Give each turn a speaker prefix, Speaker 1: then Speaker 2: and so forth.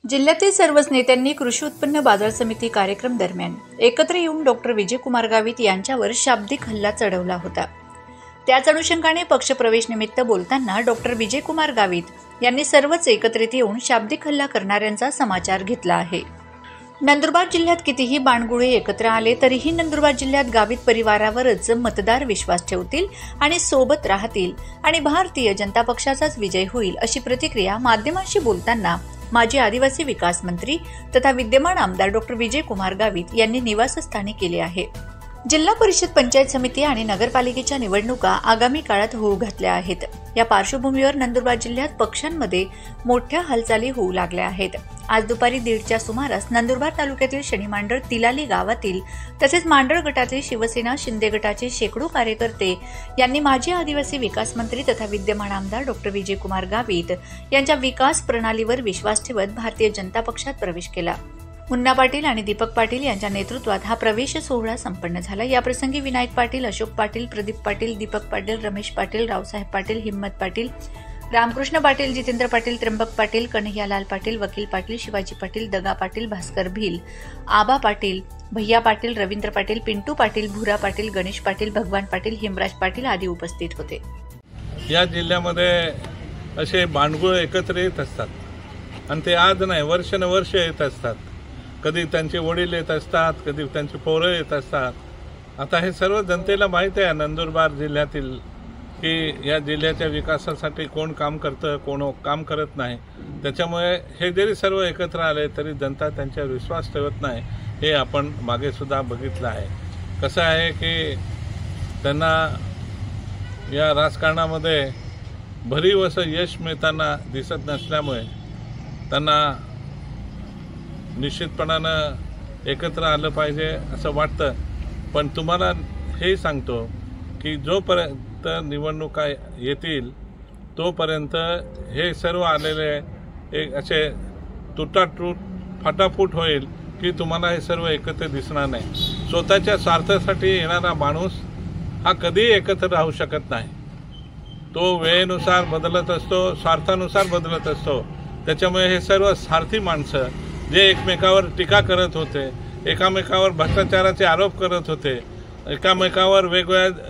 Speaker 1: जिल्ह्यातील सर्वच नेत्यांनी कृषी उत्पन्न बाजार समिती कार्यक्रम दरम्यान एकत्र येऊन डॉक्टर विजयकुमार गावित यांच्यावर शाब्दिक हल्ला चढवला होता। त्याच अनुषंगाने पक्षप्रवेश निमित्त बोलताना डॉक्टर विजयकुमार गावित यांनी सर्वच एकत्रित येऊन शाब्दिक हल्ला करणाऱ्यांचा समाचार घेतला आहे। नंदुरबार जिल्ह्यात कितीही बाणगुळे एकत्र आले तरीही नंदुरबार जिल्ह्यात गावित परिवारावरच मतदार विश्वास ठेवतील आणि सोबत राहतील आणि भारतीय जनता पक्षाचाच विजय होईल, अशी प्रतिक्रिया माध्यमांशी बोलताना माजी आदिवासी विकास मंत्री तथा विद्यमान आमदार डॉक्टर विजयकुमार गावित यांनी निवासस्थानी केली आहे। जिल्हा परिषद, पंचायत समिती आणि नगरपालिकेच्या निवडणुका आगामी काळात होऊ घातल्या आहेत। या पार्श्वभूमीवर नंदुरबार जिल्ह्यात पक्षांमध्ये मोठ्या हालचाली होऊ लागल्या आहेत। आज दुपारी 1:30च्या सुमारास नंदुरबार तालुक्यातील शनिमांडळ तिलाली गावातील तसेच मांडळ गटातील शिवसेना शिंदे गटाचे शेकडो कार्यकर्ते यांनी माजी आदिवासी विकास मंत्री तथा विद्यमान आमदार डॉक्टर विजयकुमार गावित यांच्या विकास प्रणालीवर विश्वास ठेवत भारतीय जनता पक्षात प्रवेश केला। मुन्ना पाटील आणि दीपक पाटील यांच्या नेतृत्वात हा प्रवेश सोहळा संपन्न झाला। या प्रसंगी विनायक पाटील, अशोक पाटील, प्रदीप पाटील, दीपक पाटील, रमेश पाटील, रावसाहेब पाटील, हिम्मत पाटील, रामकृष्ण पाटील, जितेंद्र पाटील, त्र्यंबक पाटील, कन्हैयालाल पाटील, वकील पाटील, शिवाजी पाटील, दगा पाटील, भास्कर भील, आबा पाटील, भैया पाटील, रवींद्र पाटील, पिंटू पाटील, भुरा पाटील, गणेश पाटील, भगवान पाटील, हिमराज पाटील आदी उपस्थित होते।
Speaker 2: या जिल्ह्यामध्ये असे बांडगुळ एकत्र येत असतात आणि ते आज नाही, वर्षानुवर्ष येत असतात। कधी त्यांचे वडील येत असतात, कधी त्यांची पोरं येत असतात। आता हे सर्व जनतेला माहीत आहे नंदुरबार जिल्ह्यातील की या जिल्ह्याच्या विकासासाठी कोण काम करतं, कोण काम करत नाही। त्याच्यामुळे हे जरी सर्व एकत्र आले तरी जनता त्यांच्यावर विश्वास ठेवत नाही, हे आपण मागे सुद्धा बघितलं आहे। कसं आहे की त्यांना या राजकारणामध्ये भरीव असं यश मिळताना दिसत नसल्यामुळे त्यांना निश्चितपणानं एकत्र आलं पाहिजे असं वाटतं। पण तुम्हाला हे सांगतो की जोपर्यंत निवडणुका येतील तोपर्यंत हे सर्व आलेले एक असे तुटाटूट फाटाफूट होईल की तुम्हाला हे सर्व एकत्र दिसणार नाही। स्वतःच्या स्वार्थासाठी येणारा माणूस हा कधीही एकत्र राहू शकत नाही। तो वेळेनुसार बदलत असतो, स्वार्थानुसार बदलत असतो। त्याच्यामुळे हे सर्व स्वार्थी माणसं जे एकमेकावर टीका करत होते, एकामेकावर भ्रष्टाचाराचे आरोप करत होते, एकामेकावर वेगवेगळ्या